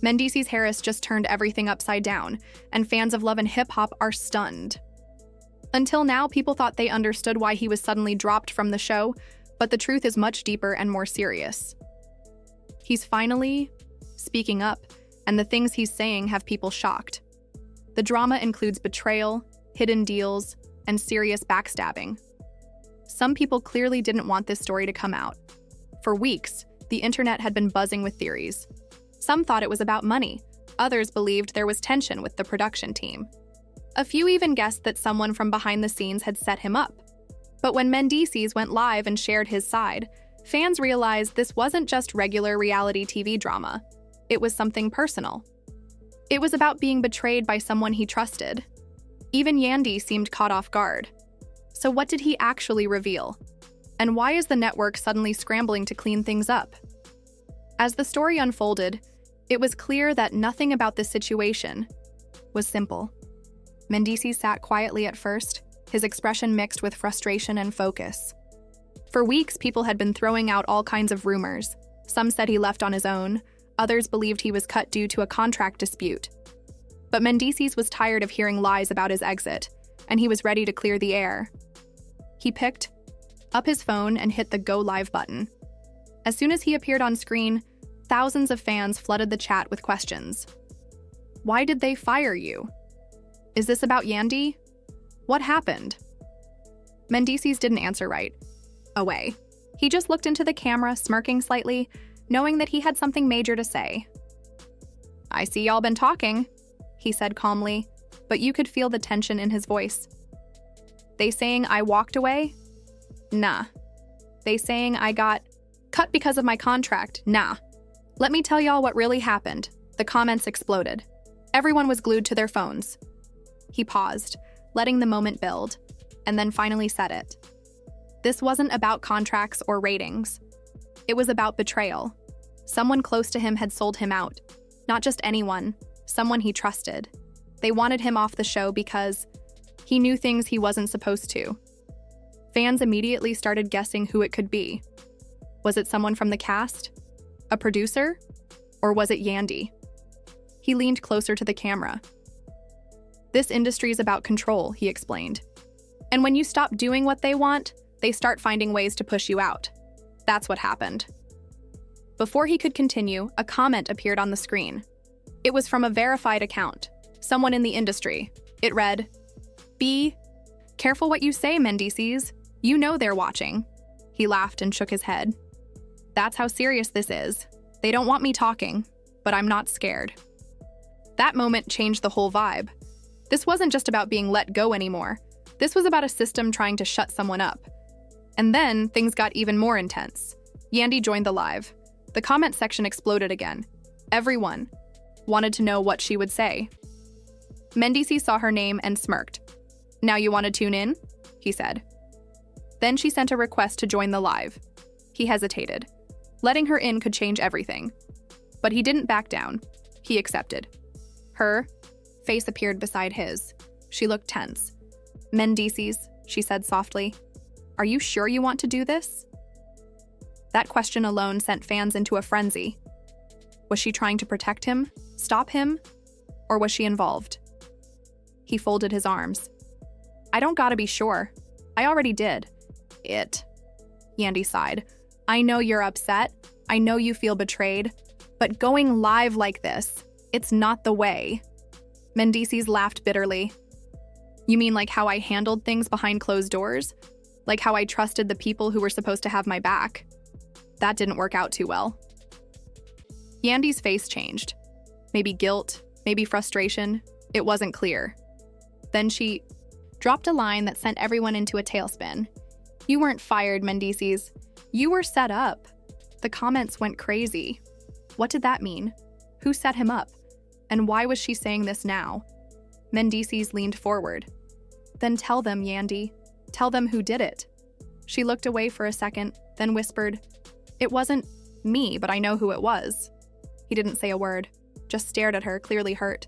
Mendeecees Harris just turned everything upside down, and fans of Love and Hip Hop are stunned. Until now, people thought they understood why he was suddenly dropped from the show, but the truth is much deeper and more serious. He's finally speaking up, and the things he's saying have people shocked. The drama includes betrayal, hidden deals, and serious backstabbing. Some people clearly didn't want this story to come out. For weeks, the internet had been buzzing with theories. Some thought it was about money. Others believed there was tension with the production team. A few even guessed that someone from behind the scenes had set him up. But when Mendeecees went live and shared his side, fans realized this wasn't just regular reality TV drama. It was something personal. It was about being betrayed by someone he trusted. Even Yandy seemed caught off guard. So what did he actually reveal? And why is the network suddenly scrambling to clean things up? As the story unfolded, it was clear that nothing about this situation was simple. Mendeecees sat quietly at first, his expression mixed with frustration and focus. For weeks, people had been throwing out all kinds of rumors. Some said he left on his own, others believed he was cut due to a contract dispute. But Mendeecees was tired of hearing lies about his exit, and he was ready to clear the air. He picked up his phone and hit the Go Live button. As soon as he appeared on screen, thousands of fans flooded the chat with questions. Why did they fire you? Is this about Yandy? What happened? Mendeecees didn't answer right away. He just looked into the camera, smirking slightly, knowing that he had something major to say. I see y'all been talking, he said calmly, but you could feel the tension in his voice. They saying I walked away? Nah. They saying I got cut because of my contract? Nah. Let me tell y'all what really happened. The comments exploded. Everyone was glued to their phones. He paused, letting the moment build, and then finally said it. This wasn't about contracts or ratings. It was about betrayal. Someone close to him had sold him out. Not just anyone, someone he trusted. They wanted him off the show because he knew things he wasn't supposed to. Fans immediately started guessing who it could be. Was it someone from the cast? A producer? Or was it Yandy? He leaned closer to the camera. This industry is about control, he explained. And when you stop doing what they want, they start finding ways to push you out. That's what happened. Before he could continue, a comment appeared on the screen. It was from a verified account, someone in the industry. It read, "Be careful what you say, Mendeecees. You know they're watching." He laughed and shook his head. That's how serious this is. They don't want me talking, but I'm not scared. That moment changed the whole vibe. This wasn't just about being let go anymore. This was about a system trying to shut someone up. And then things got even more intense. Yandy joined the live. The comment section exploded again. Everyone wanted to know what she would say. Mendeecees saw her name and smirked. "Now you want to tune in?" he said. Then she sent a request to join the live. He hesitated. Letting her in could change everything. But he didn't back down. He accepted. Her face appeared beside his. She looked tense. "Mendeecees," she said softly, "are you sure you want to do this?" That question alone sent fans into a frenzy. Was she trying to protect him, stop him, or was she involved? He folded his arms. "I don't gotta be sure. I already did. Yandy sighed. "I know you're upset. I know you feel betrayed. But going live like this, it's not the way." Mendeecees laughed bitterly. "You mean like how I handled things behind closed doors? Like how I trusted the people who were supposed to have my back? That didn't work out too well." Yandy's face changed. Maybe guilt, maybe frustration. It wasn't clear. Then she dropped a line that sent everyone into a tailspin. "You weren't fired, Mendeecees. You were set up." The comments went crazy. What did that mean? Who set him up? And why was she saying this now? Mendeecees leaned forward. "Then tell them, Yandy. Tell them who did it." She looked away for a second, then whispered, "It wasn't me, but I know who it was." He didn't say a word, just stared at her, clearly hurt.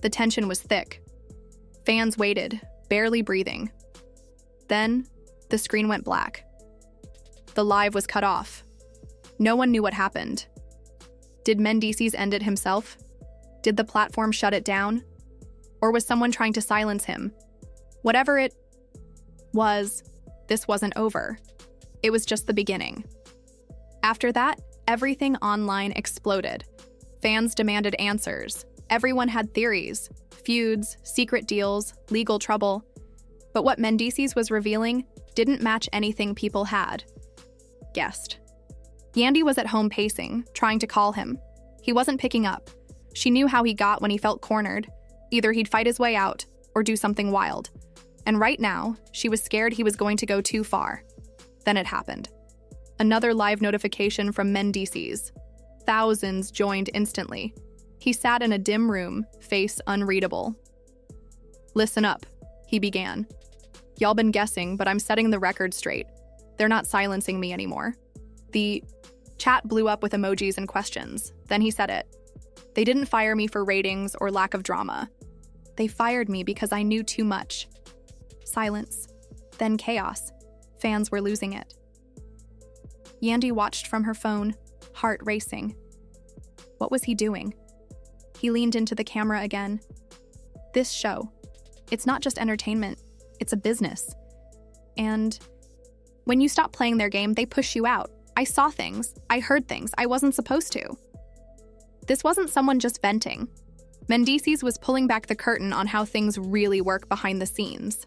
The tension was thick. Fans waited, barely breathing. Then, the screen went black. The live was cut off. No one knew what happened. Did Mendeecees end it himself? Did the platform shut it down? Or was someone trying to silence him? Whatever it was, this wasn't over. It was just the beginning. After that, everything online exploded. Fans demanded answers. Everyone had theories, feuds, secret deals, legal trouble. But what Mendeecees was revealing didn't match anything people had guessed. Yandy was at home pacing, trying to call him. He wasn't picking up. She knew how he got when he felt cornered. Either he'd fight his way out or do something wild. And right now, she was scared he was going to go too far. Then it happened. Another live notification from Mendeecees. Thousands joined instantly. He sat in a dim room, face unreadable. "Listen up," he began. "Y'all been guessing, but I'm setting the record straight. They're not silencing me anymore." The chat blew up with emojis and questions. Then he said it. "They didn't fire me for ratings or lack of drama. They fired me because I knew too much." Silence. Then chaos. Fans were losing it. Yandy watched from her phone, heart racing. What was he doing? He leaned into the camera again. This show, it's not just entertainment, it's a business. And when you stop playing their game, they push you out. I saw things, I heard things I wasn't supposed to. This wasn't someone just venting. Mendeecees was pulling back the curtain on how things really work behind the scenes.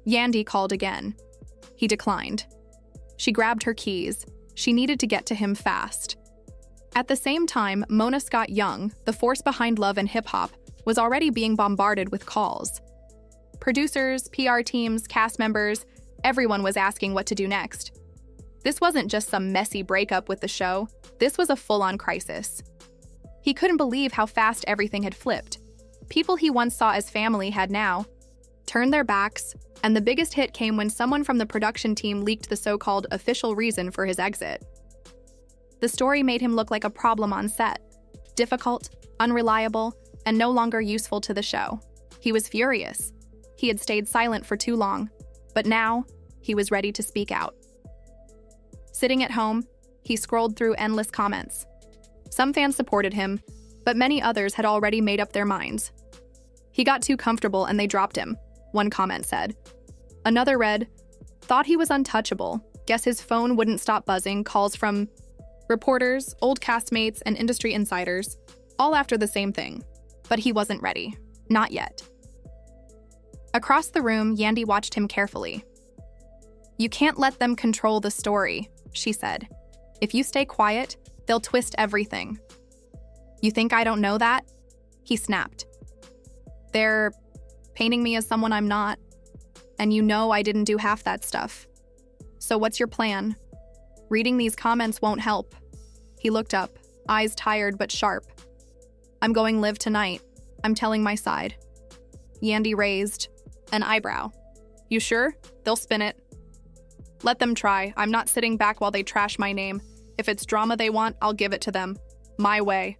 Yandy called again. He declined. She grabbed her keys. She needed to get to him fast. At the same time, Mona Scott Young, the force behind love and hip-hop, was already being bombarded with calls. Producers, PR teams, cast members, everyone was asking what to do next. This wasn't just some messy breakup with the show. This was a full-on crisis. He couldn't believe how fast everything had flipped. People he once saw as family had now turned their backs, and the biggest hit came when someone from the production team leaked the so-called official reason for his exit. The story made him look like a problem on set, difficult, unreliable, and no longer useful to the show. He was furious. He had stayed silent for too long, but now he was ready to speak out. Sitting at home, he scrolled through endless comments. Some fans supported him, but many others had already made up their minds. "He got too comfortable and they dropped him," one comment said. Another read, "Thought he was untouchable. Guess his phone wouldn't stop buzzing." Calls from reporters, old castmates, and industry insiders, all after the same thing. But he wasn't ready. Not yet. Across the room, Yandy watched him carefully. "You can't let them control the story," she said. "If you stay quiet, they'll twist everything." "You think I don't know that?" He snapped. "They're painting me as someone I'm not. And you know I didn't do half that stuff. So what's your plan?" "Reading these comments won't help." He looked up, eyes tired but sharp. "I'm going live tonight. I'm telling my side." Yandy raised an eyebrow. "You sure? They'll spin it." "Let them try. I'm not sitting back while they trash my name. If it's drama they want, I'll give it to them. My way."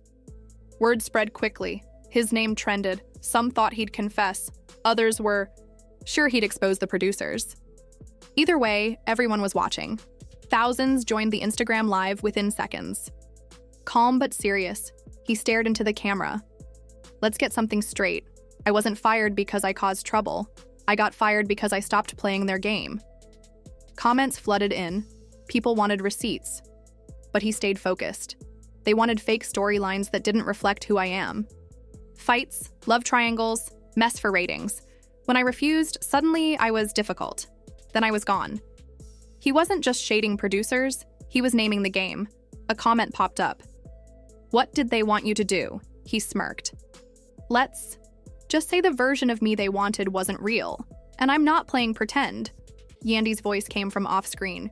Word spread quickly. His name trended. Some thought he'd confess. Others were sure he'd expose the producers. Either way, everyone was watching. Thousands joined the Instagram Live within seconds. Calm but serious, he stared into the camera. "Let's get something straight. I wasn't fired because I caused trouble. I got fired because I stopped playing their game." Comments flooded in. People wanted receipts. But he stayed focused. They wanted fake storylines that didn't reflect who I am. Fights, love triangles, mess for ratings. When I refused, suddenly I was difficult. Then I was gone. He wasn't just shading producers, he was naming the game. A comment popped up. "What did they want you to do?" He smirked. "Let's just say the version of me they wanted wasn't real. And I'm not playing pretend." Yandy's voice came from off-screen.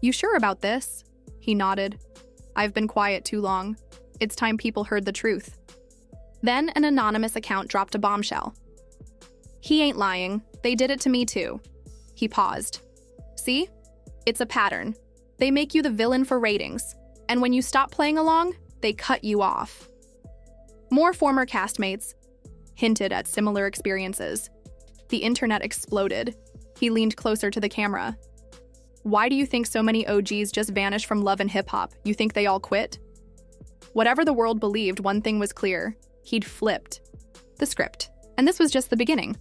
"You sure about this?" He nodded. "I've been quiet too long. It's time people heard the truth." Then an anonymous account dropped a bombshell. "He ain't lying. They did it to me too." He paused. "See? It's a pattern. They make you the villain for ratings, and when you stop playing along, they cut you off." More former castmates hinted at similar experiences. The internet exploded. He leaned closer to the camera. "Why do you think so many OGs just vanished from love and hip-hop? You think they all quit?" Whatever the world believed, one thing was clear: he'd flipped the script. And this was just the beginning.